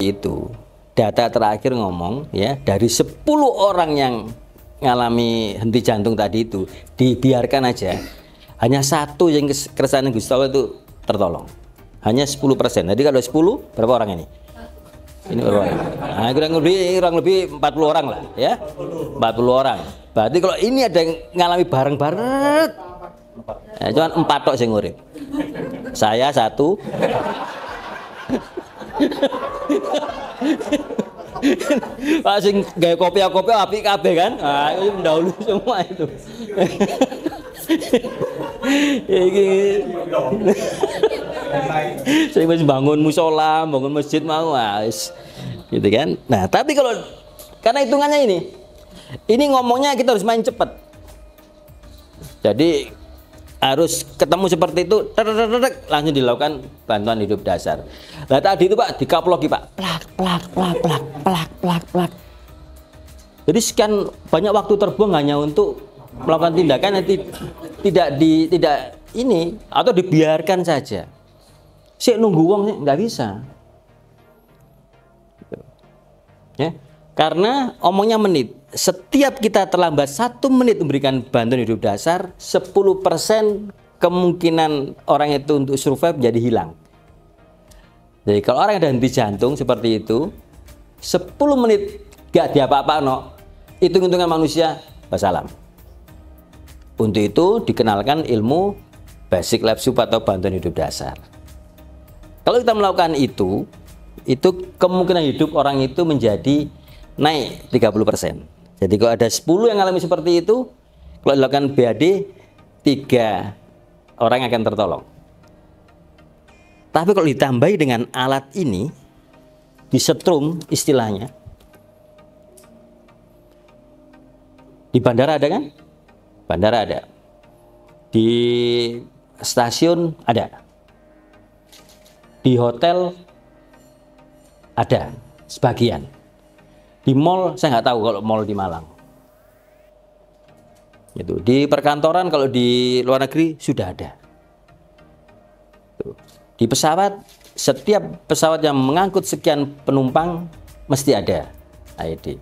Itu data terakhir ngomong ya, dari 10 orang yang ngalami henti jantung tadi itu dibiarkan aja, hanya satu yang keresahan Gusti Allah itu tertolong, hanya 10%. Jadi kalau 10 berapa orang ini? Ini berapa orang? Nah, kurang lebih 40 orang lah ya, 40 orang. Berarti kalau ini ada yang ngalami bareng-bareng, ya, cuma 4 tok sing urip. Saya 1. Sing gawe kopi apik kabeh kan. Nah, itu mendahului semua itu. Iki sing wis bangun musala, bangun masjid mau wis. Gitu kan. Nah, tapi kalau karena hitungannya ini ngomongnya kita harus main cepat. Jadi harus ketemu seperti itu, langsung dilakukan bantuan hidup dasar. Nah tadi itu Pak dikaploki Pak, plak. Jadi sekian banyak waktu terbuang hanya untuk melakukan tindakan yang tidak ini atau dibiarkan saja. Sik nunggu wong nggak bisa. Ya, karena omongnya menit. Setiap kita terlambat 1 menit memberikan bantuan hidup dasar, 10% kemungkinan orang itu untuk survive jadi hilang. Jadi kalau orang ada henti jantung seperti itu, 10 menit gak diapa-apa hitung-hitungan manusia wassalam. Untuk itu dikenalkan ilmu basic life support atau bantuan hidup dasar. Kalau kita melakukan itu kemungkinan hidup orang itu menjadi naik 30%. Jadi kalau ada 10 yang alami seperti itu, kalau dilakukan BAD, 3 orang akan tertolong. Tapi kalau ditambahi dengan alat ini, disetrum istilahnya, di bandara ada kan? Bandara ada. Di stasiun ada. Di hotel ada sebagian. Di mall saya nggak tahu kalau mall di Malang. Itu di perkantoran kalau di luar negeri sudah ada. Di pesawat, setiap pesawat yang mengangkut sekian penumpang mesti ada AED.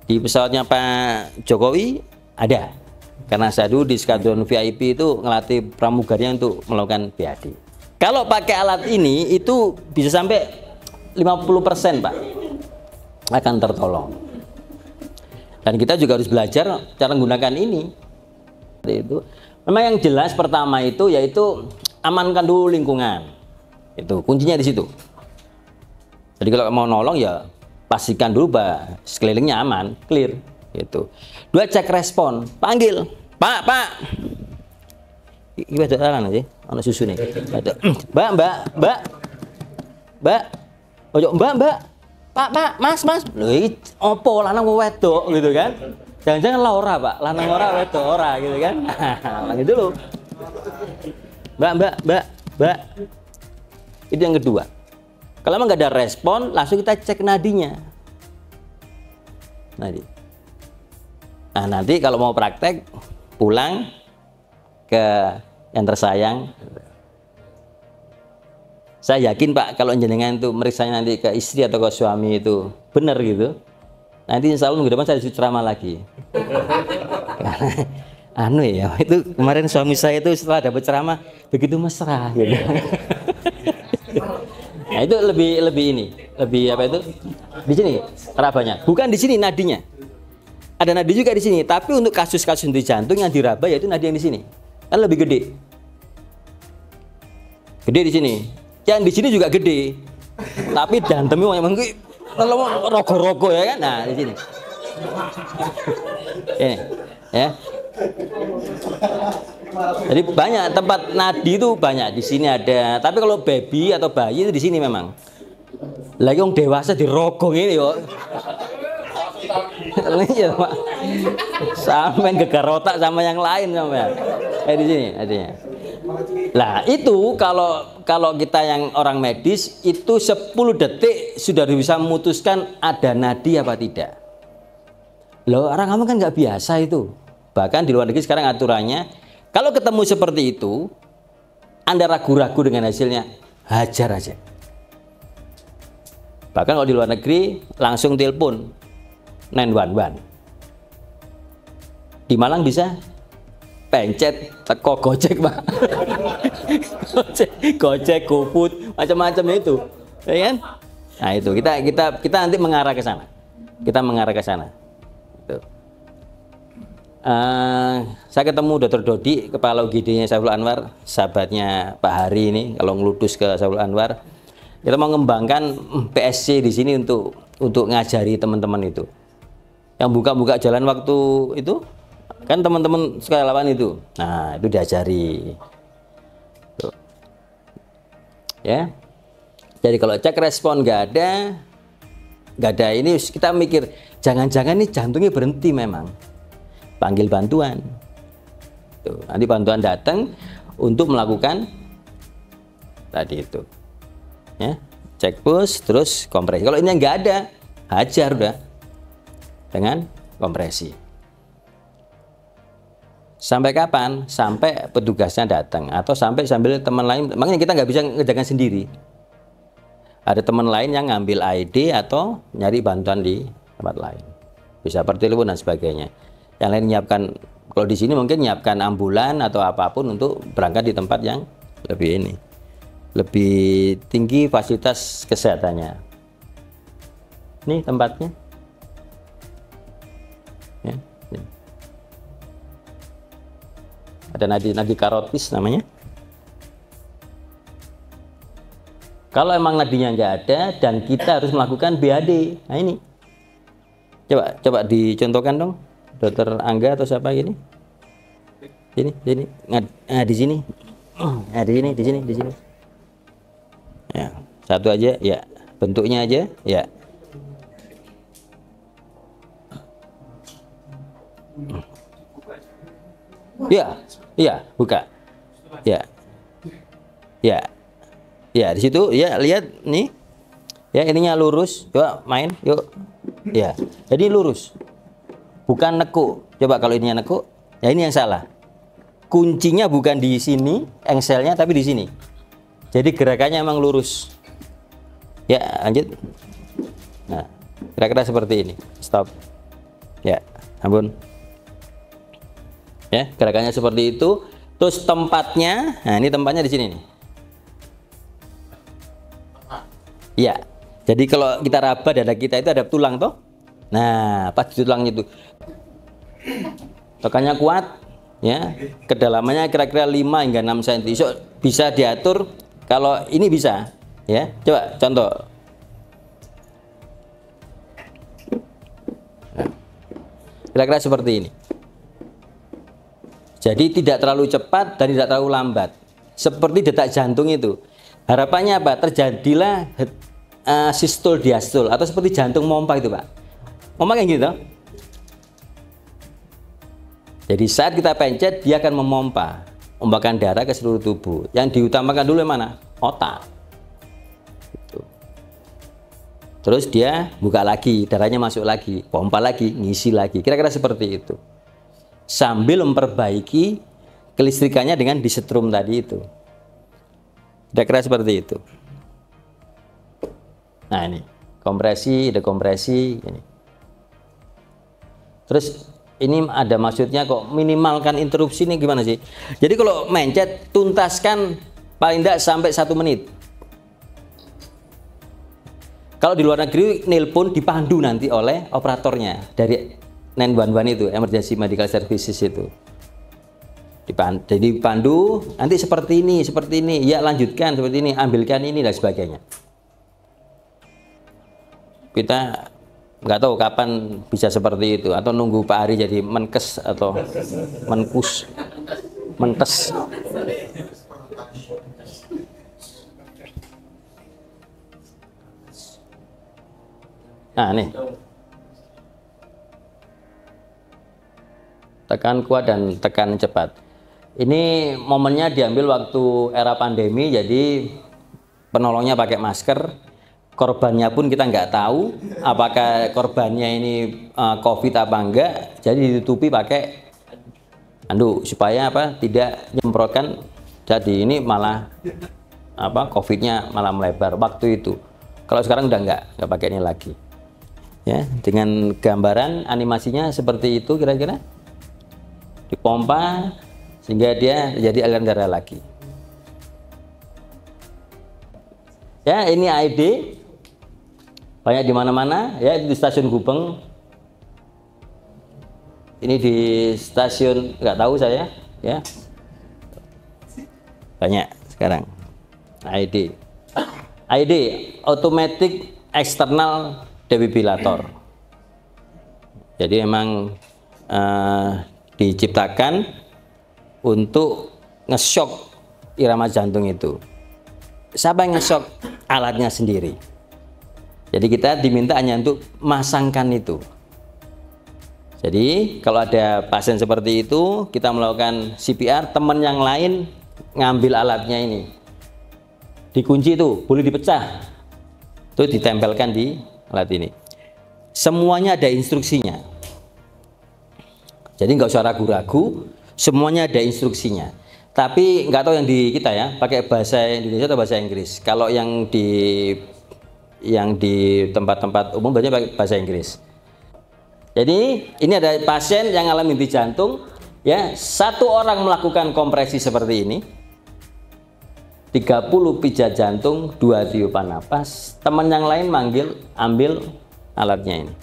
Di pesawatnya Pak Jokowi ada. Karena saya dulu di skadron VIP itu ngelatih pramugarnya untuk melakukan BAD. Kalau pakai alat ini itu bisa sampai 50% Pak akan tertolong. Dan kita juga harus belajar cara menggunakan ini. Itu memang yang jelas pertama itu yaitu amankan dulu lingkungan. Itu kuncinya di situ. Jadi kalau mau nolong ya pastikan dulu bahwa sekelilingnya aman, clear. Gitu. 2, cek respon, panggil, Pak. Iki ada aran aja, ana susu nih. Mbak. Ojo Mbak. Pak, Mas. Lho iki opo lanang wedok gitu kan? Jangan-jangan Laura, Pak. Lanang ora wedok ora gitu kan. Nah, gitu loh. Mbak. Itu yang kedua. Kalau memang nggak ada respon, langsung kita cek nadinya. Nadi. Nah, nanti kalau mau praktek pulang ke yang tersayang. Saya yakin Pak kalau jenengan itu meriksanya nanti ke istri atau ke suami itu benar gitu. Nanti insya Allah minggu depan saya ceramah lagi. Ya itu kemarin suami saya itu setelah dapat ceramah begitu mesra gitu. Nah itu lebih apa itu di sini rabanya, bukan di sini nadinya. Ada nadi juga di sini, tapi untuk kasus-kasus henti jantung yang diraba yaitu nadi yang di sini kan lebih gede di sini. Yang di sini juga gede, tapi jantemnya memang rogo-rogo ya kan. Nah di sini, ini ya. Jadi banyak tempat nadi itu banyak di sini ada. Tapi kalau baby atau bayi itu di sini memang. Lagi yang dewasa dirogong ini yo. Iya Pak. Sampai gegar otak sama yang lain sampai. Di sini adanya. Lah itu kalau kita yang orang medis itu 10 detik sudah bisa memutuskan ada nadi apa tidak. Loh orang kamu kan nggak biasa itu. Bahkan di luar negeri sekarang aturannya kalau ketemu seperti itu Anda ragu-ragu dengan hasilnya, hajar aja. Bahkan kalau di luar negeri langsung telepon 911. Di Malang bisa pencet teko Gojek, Pak. Gojek, GoFood, macam-macam itu, ya kan? Nah itu kita nanti mengarah ke sana. Kita mengarah ke sana. Gitu. Saya ketemu Dr. Dodi, kepala UGD-nya Saiful Anwar, sahabatnya Pak Hari ini. Kalau ngeludus ke Saiful Anwar, kita mau mengembangkan PSC di sini untuk ngajari teman-teman itu. Yang buka-buka jalan waktu itu kan teman-teman sukarelawan itu. Nah, itu diajari. Tuh. Ya. Jadi kalau cek respon nggak ada ini kita mikir jangan-jangan ini jantungnya berhenti memang. Panggil bantuan. Tuh, nanti bantuan datang untuk melakukan tadi itu. Ya, cek push terus kompresi. Kalau ini nggak ada, hajar udah dengan kompresi. Sampai kapan? Sampai petugasnya datang atau sampai sambil teman lain. Makanya kita nggak bisa ngerjakan sendiri. Ada teman lain yang ngambil ID atau nyari bantuan di tempat lain. Bisa per telepon dan sebagainya. Yang lain nyiapkan, kalau di sini mungkin nyiapkan ambulan atau apapun untuk berangkat di tempat yang lebih tinggi fasilitas kesehatannya. Ini tempatnya. Ya. Ada nadi karotis namanya. Kalau emang nadinya nggak ada dan kita harus melakukan BAD, nah ini coba dicontohkan dong, Dokter Angga atau siapa gini? Sini, nah di sini, nah di sini. Ya, satu aja, ya bentuknya aja, ya. Iya, buka. Ya, di situ ya lihat nih. Ya, ininya lurus. Coba main, yuk. Ya, jadi lurus. Bukan nekuk. Coba kalau ininya nekuk, ya ini yang salah. Kuncinya bukan di sini, engselnya tapi di sini. Jadi gerakannya emang lurus. Ya, lanjut. Nah, kira-kira seperti ini. Stop. Ya, ampun. Ya, gerakannya seperti itu. Terus tempatnya, nah ini tempatnya di sini nih. Ya, jadi kalau kita raba dada kita itu ada tulang toh. Nah, pas di tulangnya itu tekannya kuat, ya. Kedalamannya kira-kira 5 hingga 6 cm. So, bisa diatur. Kalau ini bisa, ya. Coba contoh. Nah, kira-kira seperti ini. Jadi tidak terlalu cepat dan tidak terlalu lambat. Seperti detak jantung itu. Harapannya apa? Terjadilah sistol diastol atau seperti jantung mompa itu, Pak. Mompa kayak gitu. Jadi saat kita pencet dia akan memompa, memompakan darah ke seluruh tubuh. Yang diutamakan dulu yang mana? Otak. Gitu. Terus dia buka lagi, darahnya masuk lagi, pompa lagi, ngisi lagi. Kira-kira seperti itu. Sambil memperbaiki kelistrikannya dengan disetrum tadi itu. Kira-kira seperti itu. Nah ini kompresi, dekompresi ini. Terus ini ada maksudnya kok minimalkan interupsi ini gimana sih? Jadi kalau mencet tuntaskan paling tidak sampai 1 menit. Kalau di luar negeri nelpon dipandu nanti oleh operatornya dari 911 itu, emergency medical services itu. Jadi pandu nanti seperti ini, ya lanjutkan seperti ini, ambilkan ini dan sebagainya. Kita nggak tahu kapan bisa seperti itu atau nunggu Pak Ari jadi menkes atau menkus, mentes. Nah nih, tekan kuat dan tekan cepat. Ini momennya diambil waktu era pandemi, jadi penolongnya pakai masker. Korbannya pun kita nggak tahu apakah korbannya ini COVID apa enggak, jadi ditutupi pakai handuk supaya apa tidak nyemprotkan. Jadi ini malah apa COVID-nya malah melebar waktu itu. Kalau sekarang udah nggak pakai ini lagi. Ya, dengan gambaran animasinya seperti itu kira-kira. Dipompa sehingga dia jadi aliran darah lagi. Ya, ini AED. Banyak di mana-mana, ya, di stasiun Gubeng. Ini di stasiun nggak tahu saya, ya. Banyak sekarang. AED. AED, Automatic External Defibrillator. Jadi memang diciptakan untuk nge-shock irama jantung itu. Siapa yang nge-shock? Alatnya sendiri. Jadi kita diminta hanya untuk masangkan itu. Jadi kalau ada pasien seperti itu, kita melakukan CPR, teman yang lain ngambil alatnya ini. Dikunci itu, boleh dipecah. Itu ditempelkan di alat ini. Semuanya ada instruksinya. Jadi nggak usah ragu-ragu, semuanya ada instruksinya. Tapi nggak tahu yang di kita ya, pakai bahasa Indonesia atau bahasa Inggris. Kalau yang di tempat-tempat umum banyak pakai bahasa Inggris. Jadi ini ada pasien yang alami henti jantung, ya, satu orang melakukan kompresi seperti ini, 30 pijat jantung, 2 tiupan napas, teman yang lain ambil alatnya ini.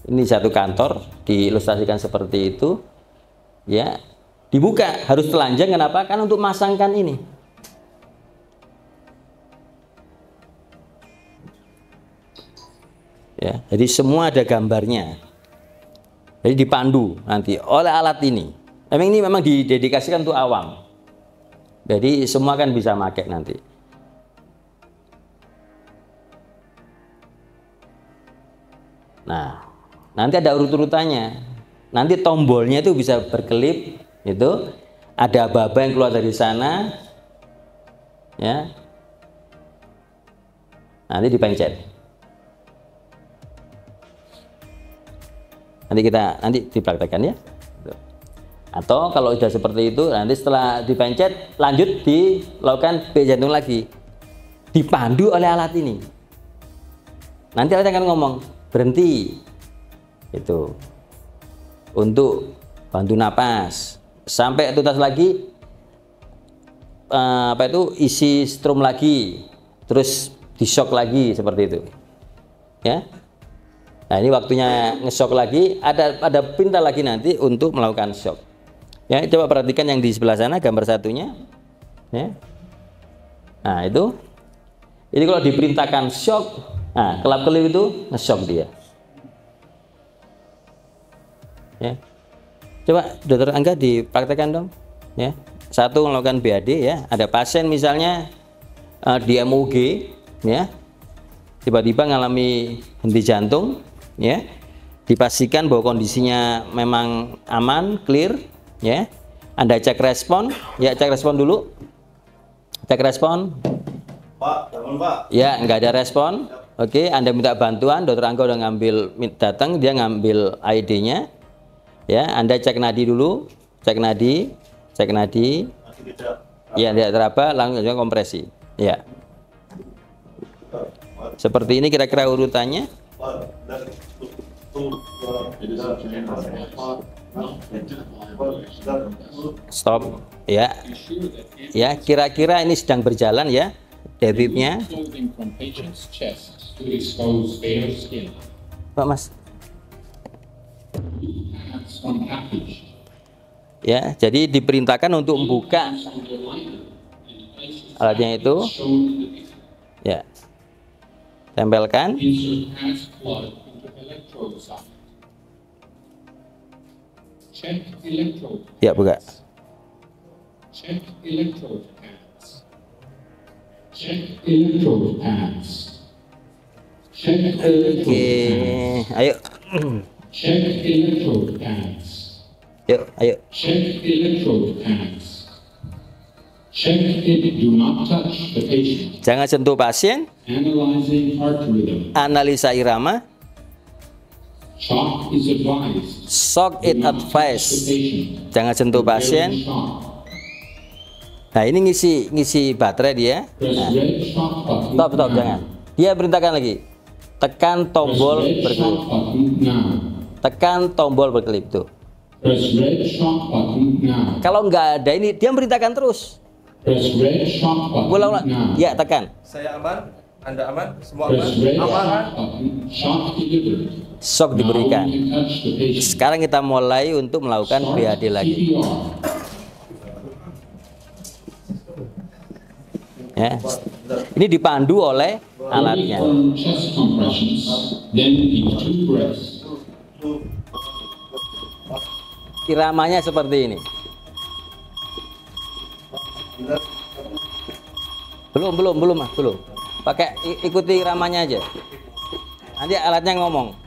Ini satu kantor diilustrasikan seperti itu, ya, dibuka harus telanjang. Kenapa? Kan untuk masangkan ini. Ya, jadi semua ada gambarnya. Jadi dipandu nanti oleh alat ini. Ini memang didedikasikan untuk awam. Jadi semua kan bisa pakai nanti. Nah, nanti ada urut-urutannya. Nanti tombolnya itu bisa berkelip, itu ada aba-aba yang keluar dari sana, ya. Nanti dipencet. Nanti dipraktekkan ya. Atau kalau sudah seperti itu, nanti setelah dipencet lanjut dilakukan B jantung lagi, dipandu oleh alat ini. Nanti alat akan ngomong berhenti, itu untuk bantu napas sampai tuntas lagi, isi strom lagi, terus di shock lagi seperti itu, ya. Nah, ini waktunya nge-shock lagi, ada perintah lagi nanti untuk melakukan shock. Ya, coba perhatikan yang di sebelah sana gambar satunya. Ya. Nah, itu. Ini kalau diperintahkan shock, nah, kelap-kelip itu nge-shock dia. Ya. Coba Dokter Angga dipraktekkan dong. Ya. Satu melakukan BAD, ya. Ada pasien misalnya di MUG, ya. Tiba-tiba mengalami henti jantung, ya, dipastikan bahwa kondisinya memang aman, clear, ya. Anda cek respon, ya, cek respon dulu, cek respon. Pak, telepon Pak. Ya, nggak ada respon. Oke, Anda minta bantuan, Dokter Angga udah datang, dia ngambil ID-nya, ya. Anda cek nadi dulu, cek nadi, ya, tidak teraba, langsung kompresi, ya. Seperti ini kira-kira urutannya. Stop, ya. Ya, kira-kira ini sedang berjalan ya, defibnya. Pak Mas. Ya, jadi diperintahkan untuk membuka alatnya itu. Ya. Tempelkan. Ya, buka. Oke, ayo. Yuk, ayo. Jangan sentuh pasien. Analisa irama. Shock it advice. Jangan sentuh pasien. Nah, ini ngisi baterai dia. Nah, stop, jangan. Dia perintahkan lagi. Tekan tombol berkelip. Tekan tombol berkelip tuh. Kalau nggak ada ini, dia merintahkan terus. Ulang. Ya, tekan. Saya aman, Anda aman, semua aman, aman. Shock diberikan. Sekarang kita mulai untuk melakukan BAD lagi. Ya, ini dipandu oleh alatnya. Iramanya seperti ini. Belum. Pakai ikuti iramanya aja. Nanti alatnya ngomong.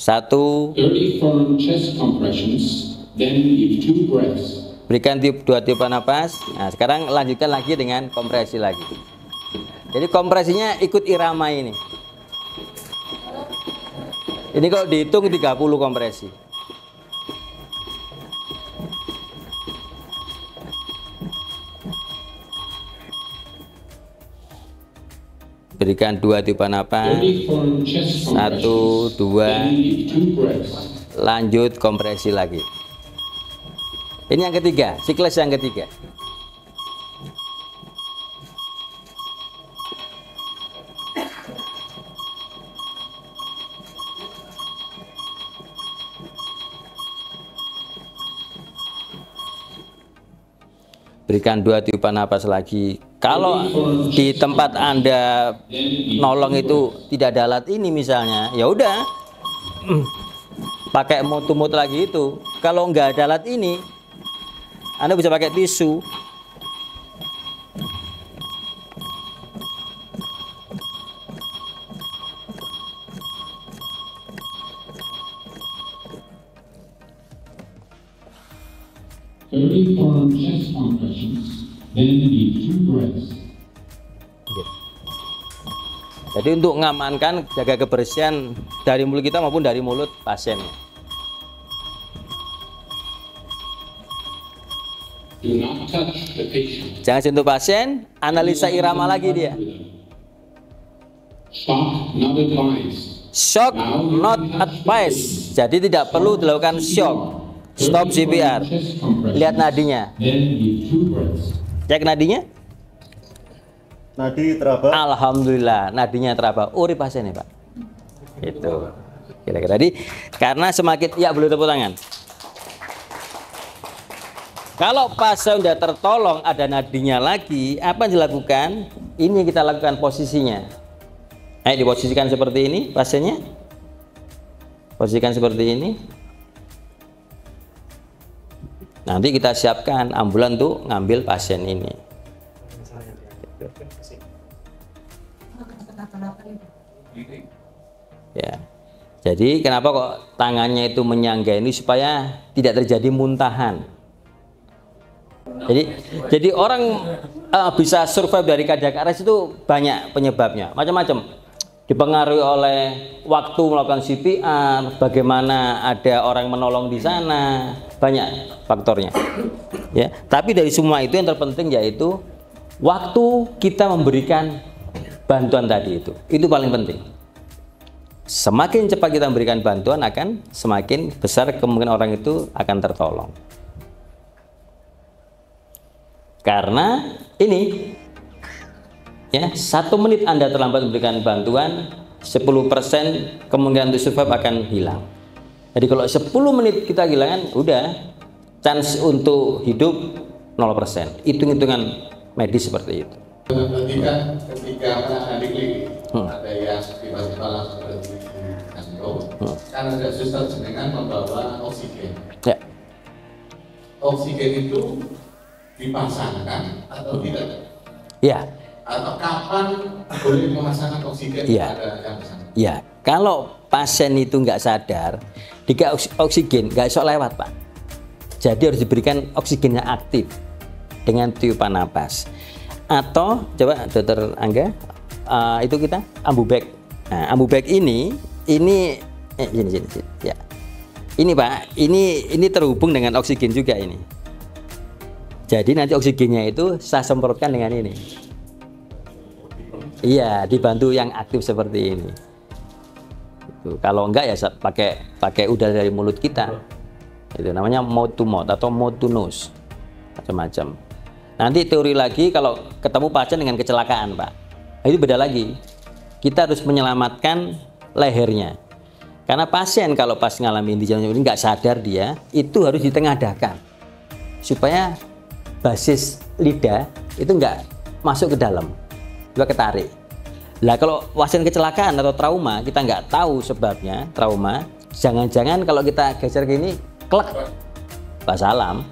Satu. Berikan 2 tiupan napas. Nah, sekarang lanjutkan lagi dengan kompresi lagi. Jadi kompresinya ikut irama ini. Ini kalau dihitung 30 kompresi. Berikan 2 tiupan napas. 1, 2. Lanjut kompresi lagi. Ini yang ketiga, siklus yang ketiga. Berikan 2 tiupan napas lagi. Kalau di tempat Anda nolong itu tidak ada alat ini misalnya, ya udah pakai mutu-mutu lagi itu. Kalau nggak ada alat ini, Anda bisa pakai tisu. Jadi untuk mengamankan, jaga kebersihan dari mulut kita maupun dari mulut pasien. Jangan sentuh pasien, analisa irama lagi dia. Shock not advised. Jadi tidak perlu dilakukan shock. Stop CPR. Lihat nadinya. Cek nadinya. Nadi teraba. Alhamdulillah, nadinya teraba. Urip pasiennya, Pak. Itu. Kira-kira tadi karena semakin boleh tepuk tangan. Kalau pasien sudah tertolong ada nadinya lagi, apa yang dilakukan? Ini kita lakukan posisinya. Ayo diposisikan seperti ini pasiennya. Posisikan seperti ini. Nanti kita siapkan ambulan untuk ngambil pasien ini. Ya. Jadi kenapa kok tangannya itu menyangga ini supaya tidak terjadi muntahan. Jadi orang bisa survive dari cardiac arrest itu banyak penyebabnya, macam-macam. Dipengaruhi oleh waktu melakukan CPR, bagaimana ada orang menolong di sana, banyak faktornya. Ya, tapi dari semua itu yang terpenting yaitu waktu kita memberikan bantuan tadi itu paling penting. Semakin cepat kita memberikan bantuan akan semakin besar kemungkinan orang itu akan tertolong. Karena ini ya, 1 menit Anda terlambat memberikan bantuan, 10% kemungkinan untuk survive akan hilang. Jadi kalau 10 menit kita kehilangan, udah chance untuk hidup 0%. Hitung-hitungan medis seperti itu. Ketika penanganan klinik ada yang tiba-tiba langsung berhenti jantung, kan ada suster jenengan membawa oksigen. Ya. Oksigen itu dipasangkan atau tidak? Ya. Atau kapan boleh memasangkan oksigen pada yang bersangkutan? Ya, kalau pasien itu nggak sadar, dikasih oksigen nggak bisa lewat, Pak. Jadi harus diberikan oksigennya aktif dengan tiupan napas. Atau coba Dokter Angga, itu kita ambu bag. Nah, ambu bag ini Sini. Ya. Ini Pak, ini terhubung dengan oksigen juga ini. Jadi nanti oksigennya itu saya semprotkan dengan ini. Iya, dibantu yang aktif seperti ini. Itu. Kalau enggak ya pakai udara dari mulut kita. Itu namanya mouth to mouth atau mouth to nose. Macam-macam. Nanti teori lagi kalau ketemu pasien dengan kecelakaan, Pak. Itu beda lagi. Kita harus menyelamatkan lehernya. Karena pasien kalau pas ngalamin di jalan ini nggak sadar dia, itu harus ditengadahkan. Supaya basis lidah itu nggak masuk ke dalam. Juga ketarik. Lah kalau pasien kecelakaan atau trauma, kita nggak tahu sebabnya trauma. Jangan-jangan kalau kita geser gini, klek. Wassalam.